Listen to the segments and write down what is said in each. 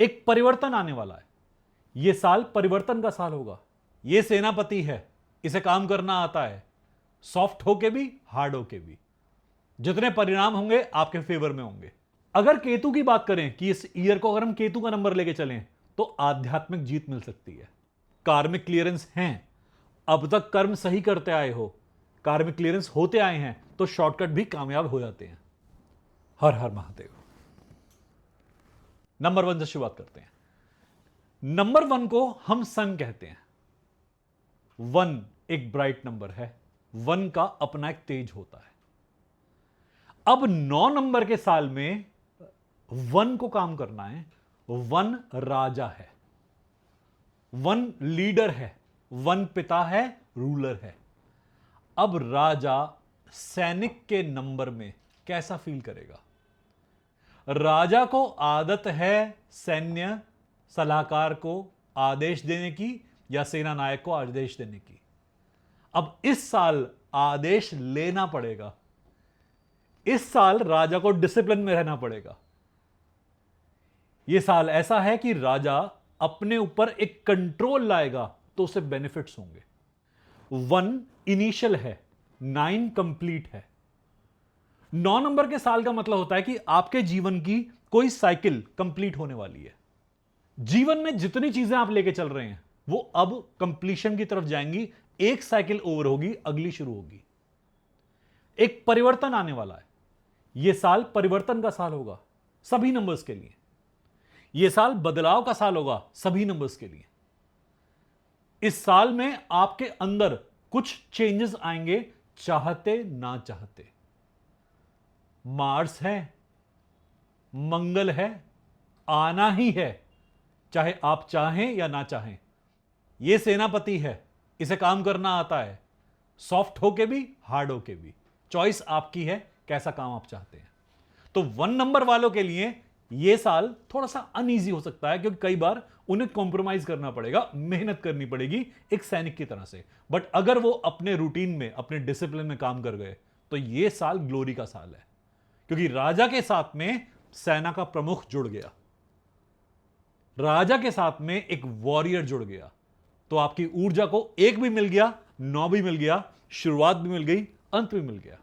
एक परिवर्तन आने वाला है। यह साल परिवर्तन का साल होगा। यह सेनापति है, इसे काम करना आता है, सॉफ्ट होके भी हार्ड होके भी। जितने परिणाम होंगे आपके फेवर में होंगे। अगर केतु की बात करें कि इस ईयर को अगर हम केतु का नंबर लेके चलें तो आध्यात्मिक जीत मिल सकती है। कार्मिक क्लियरेंस हैं, अब तक कर्म सही करते आए हो, कार्मिक क्लियरेंस होते आए हैं तो शॉर्टकट भी कामयाब हो जाते हैं। हर हर महादेव। नंबर 1 से शुरुआत करते हैं। नंबर 1 को हम सन कहते हैं। 1 एक ब्राइट नंबर है, 1 का अपना एक तेज होता है। अब 9 नंबर के साल में 1 को काम करना है। 1 राजा है, 1 लीडर है, 1 पिता है, रूलर है। अब राजा सैनिक के नंबर में कैसा फील करेगा? राजा को आदत है सैन्य सलाहकार को आदेश देने की या सेना नायक को आदेश देने की। अब इस साल आदेश लेना पड़ेगा। इस साल राजा को डिसिप्लिन में रहना पड़ेगा। यह साल ऐसा है कि राजा अपने ऊपर एक कंट्रोल लाएगा तो उसे बेनिफिट्स होंगे। 1 इनिशियल है, 9 कंप्लीट है। 9 नंबर के साल का मतलब होता है कि आपके जीवन की कोई साइकिल कंप्लीट होने वाली है। जीवन में जितनी चीजें आप लेके चल रहे हैं वो अब कंप्लीशन की तरफ जाएंगी। एक साइकिल ओवर होगी, अगली शुरू होगी। एक परिवर्तन आने वाला है। यह साल परिवर्तन का साल होगा सभी नंबर्स के लिए। यह साल बदलाव का साल होगा सभी नंबर्स के लिए। इस साल में आपके अंदर कुछ चेंजेस आएंगे, चाहते ना चाहते। मार्स है, मंगल है, आना ही है, चाहे आप चाहें या ना चाहें। यह सेनापति है, इसे काम करना आता है, सॉफ्ट होके भी हार्ड होके भी। चॉइस आपकी है कैसा काम आप चाहते हैं। तो 1 नंबर वालों के लिए यह साल थोड़ा सा अनईजी हो सकता है क्योंकि कई बार उन्हें कॉम्प्रोमाइज करना पड़ेगा, मेहनत करनी पड़ेगी एक सैनिक की तरह से। बट अगर वो अपने रूटीन में, अपने डिसिप्लिन में काम कर गए तो यह साल ग्लोरी का साल है क्योंकि राजा के साथ में सेना का प्रमुख जुड़ गया, राजा के साथ में एक वॉरियर जुड़ गया। तो आपकी ऊर्जा को 1 भी मिल गया, 9 भी मिल गया, शुरुआत भी मिल गई, अंत भी मिल गया।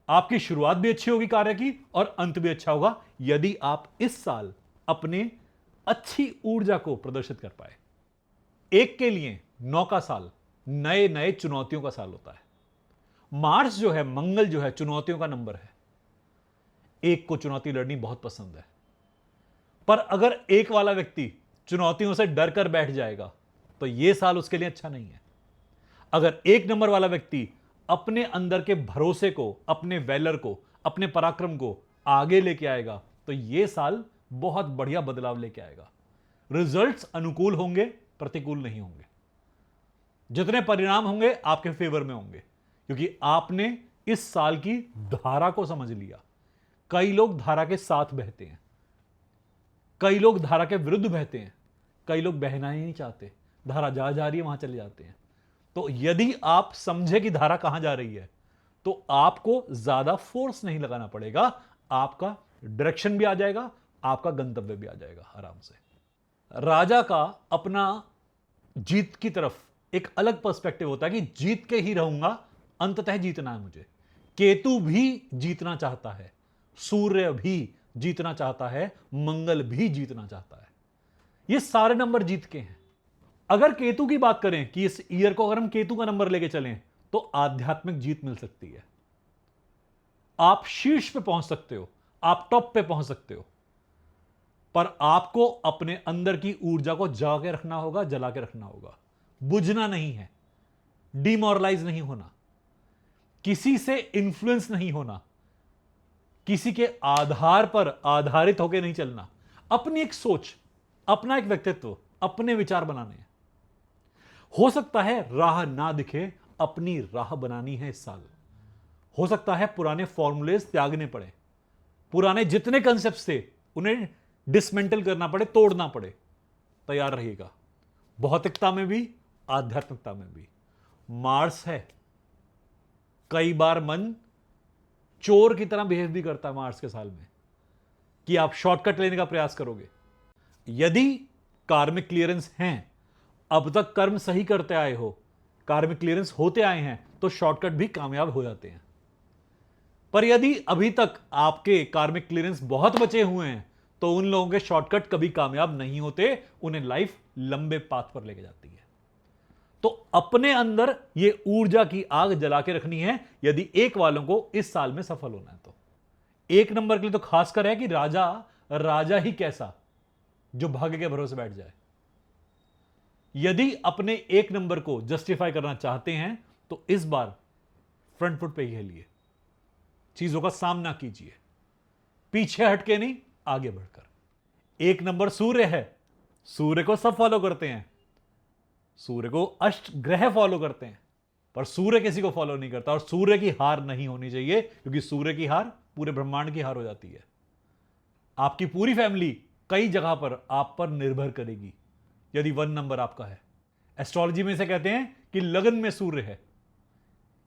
आपकी शुरुआत भी अच्छी होगी कार्य की और अंत भी अच्छा होगा यदि आप इस साल अपने अच्छी ऊर्जा को प्रदर्शित कर पाए। एक के लिए 9 का साल नए नए चुनौतियों का साल होता है। मार्स जो है, मंगल जो है, चुनौतियों का नंबर है। एक को चुनौती लड़नी बहुत पसंद है, पर अगर एक वाला व्यक्ति चुनौतियों से डर कर बैठ जाएगा तो यह साल उसके लिए अच्छा नहीं है। अगर 1 नंबर वाला व्यक्ति अपने अंदर के भरोसे को, अपने वैलर को, अपने पराक्रम को आगे लेके आएगा तो यह साल बहुत बढ़िया बदलाव लेके आएगा। रिजल्ट्स अनुकूल होंगे, प्रतिकूल नहीं होंगे। जितने परिणाम होंगे आपके फेवर में होंगे क्योंकि आपने इस साल की धारा को समझ लिया। कई लोग धारा के साथ बहते हैं, कई लोग धारा के विरुद्ध बहते हैं, कई लोग बहना ही नहीं चाहते, धारा जहां जा रही है वहां चले जाते हैं। तो यदि आप समझे कि धारा कहां जा रही है तो आपको ज्यादा फोर्स नहीं लगाना पड़ेगा, आपका डायरेक्शन भी आ जाएगा, आपका गंतव्य भी आ जाएगा आराम से। राजा का अपना जीत की तरफ एक अलग पर्सपेक्टिव होता है कि जीत के ही रहूंगा, अंततः जीतना है मुझे। केतु भी जीतना चाहता है, सूर्य भी जीतना चाहता है, मंगल भी जीतना चाहता है। ये सारे नंबर जीत के हैं। अगर केतु की बात करें कि इस ईयर को अगर हम केतु का नंबर लेके चलें तो आध्यात्मिक जीत मिल सकती है। आप शीर्ष पे पहुंच सकते हो, आप टॉप पे पहुंच सकते हो, पर आपको अपने अंदर की ऊर्जा को जगा के रखना होगा, जला के रखना होगा। बुझना नहीं है, डिमोरलाइज नहीं होना, किसी से इंफ्लुएंस नहीं होना, किसी के आधार पर आधारित होकर नहीं चलना। अपनी एक सोच, अपना एक व्यक्तित्व, अपने विचार बनाने हैं। हो सकता है राह ना दिखे, अपनी राह बनानी है इस साल। हो सकता है पुराने फॉर्मूलेज त्यागने पड़े, पुराने जितने कंसेप्ट्स थे उन्हें डिसमेंटल करना पड़े, तोड़ना पड़े। तैयार रहिएगा, भौतिकता में भी आध्यात्मिकता में भी। मार्स है, कई बार मन चोर की तरह बिहेव भी करता है मार्स के साल में कि आप शॉर्टकट लेने का प्रयास करोगे। यदि कार्मिक क्लियरेंस हैं, अब तक कर्म सही करते आए हो, कार्मिक क्लियरेंस होते आए हैं, तो शॉर्टकट भी कामयाब हो जाते हैं। पर यदि अभी तक आपके कार्मिक क्लियरेंस बहुत बचे हुए हैं, तो उन लोगों के शॉर्टकट कभी कामयाब नहीं होते, उन्हें लाइफ लंबे पाथ पर लेके जाती है। तो अपने अंदर यह ऊर्जा की आग जला के रखनी है यदि एक वालों को इस साल में सफल होना है। तो एक नंबर के लिए तो खासकर है कि राजा राजा ही कैसा जो भाग्य के भरोसे बैठ जाए। यदि अपने एक नंबर को जस्टिफाई करना चाहते हैं तो इस बार फ्रंट फुट पे ही खेलिए, चीजों का सामना कीजिए, पीछे हटके नहीं, आगे बढ़कर। एक नंबर सूर्य है, सूर्य को सब फॉलो करते हैं, सूर्य को अष्ट ग्रह फॉलो करते हैं, पर सूर्य किसी को फॉलो नहीं करता। और सूर्य की हार नहीं होनी चाहिए, क्योंकि सूर्य की हार पूरे ब्रह्मांड की हार हो जाती है। आपकी पूरी फैमिली कई जगह पर आप पर निर्भर करेगी यदि 1 नंबर आपका है। एस्ट्रोलॉजी में से कहते हैं कि लगन में सूर्य है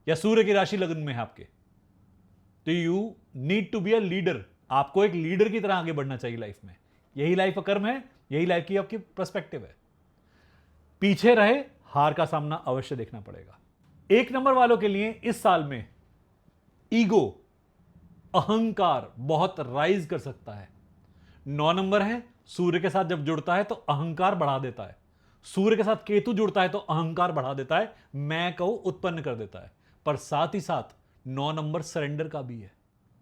या सूर्य की राशि लगन में है आपके, तो you need to be a leader. आपको एक लीडर की तरह आगे बढ़ना चाहिए लाइफ में। यही लाइफ का कर्म है, यही लाइफ की आपकी पर्सपेक्टिव है। पीछे रहे, हार का सामना अवश्य देखना पड़ेगा। एक नंबर वालों के लिए इस साल में ईगो, अहंकार बहुत राइज कर सकता है। 9 नंबर है, सूर्य के साथ जब जुड़ता है तो अहंकार बढ़ा देता है। सूर्य के साथ केतु जुड़ता है तो अहंकार बढ़ा देता है, मैं को उत्पन्न कर देता है। पर साथ ही साथ 9 नंबर सरेंडर का भी है,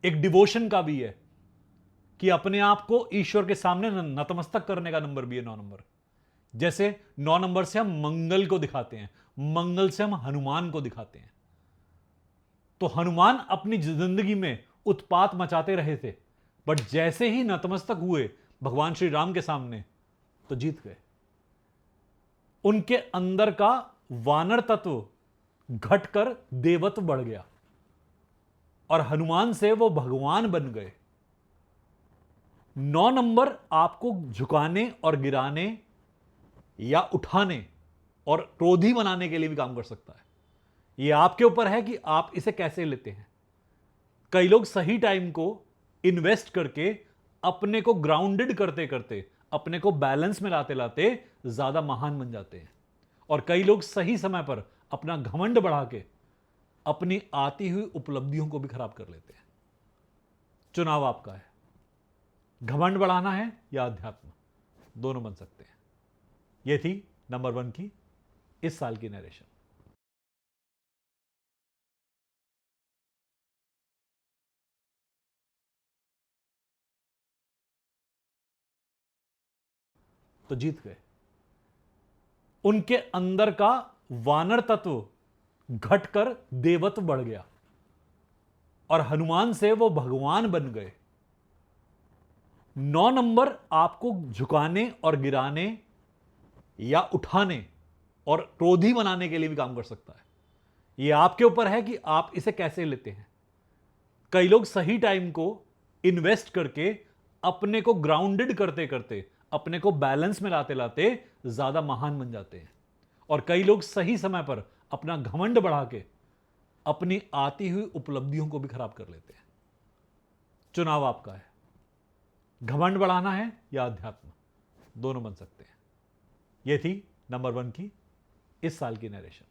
एक डिवोशन का भी है, कि अपने आप को ईश्वर के सामने नतमस्तक करने का नंबर भी है 9 नंबर। जैसे 9 नंबर से हम मंगल को दिखाते हैं, मंगल से हम हनुमान को दिखाते हैं। तो हनुमान अपनी जिंदगी में उत्पात मचाते रहे थे, बट जैसे ही नतमस्तक हुए भगवान श्री राम के सामने तो जीत गए। उनके अंदर का वानर तत्व घटकर देवत्व बढ़ गया और हनुमान से वो भगवान बन गए। 9 नंबर आपको झुकाने और गिराने या उठाने और क्रोधी बनाने के लिए भी काम कर सकता है। यह आपके ऊपर है कि आप इसे कैसे लेते हैं। कई लोग सही टाइम को इन्वेस्ट करके अपने को ग्राउंडेड करते करते, अपने को बैलेंस में लाते लाते ज्यादा महान बन जाते हैं। और कई लोग सही समय पर अपना घमंड बढ़ा के अपनी आती हुई उपलब्धियों को भी खराब कर लेते हैं। चुनाव आपका है, घमंड बढ़ाना है या अध्यात्म, दोनों बन सकते हैं। यह थी नंबर 1 की इस साल की नरेशन। तो जीत गए। उनके अंदर का वानर तत्व घटकर देवत्व बढ़ गया और हनुमान से वो भगवान बन गए। 9 नंबर आपको झुकाने और गिराने या उठाने और क्रोधी बनाने के लिए भी काम कर सकता है। यह आपके ऊपर है कि आप इसे कैसे लेते हैं। कई लोग सही टाइम को इन्वेस्ट करके अपने को ग्राउंडेड करते करते, अपने को बैलेंस में लाते लाते ज्यादा महान बन जाते हैं। और कई लोग सही समय पर अपना घमंड बढ़ा के अपनी आती हुई उपलब्धियों को भी खराब कर लेते हैं। चुनाव आपका है, घमंड बढ़ाना है या अध्यात्म, दोनों बन सकते हैं। यह थी नंबर 1 की इस साल की नरेशन।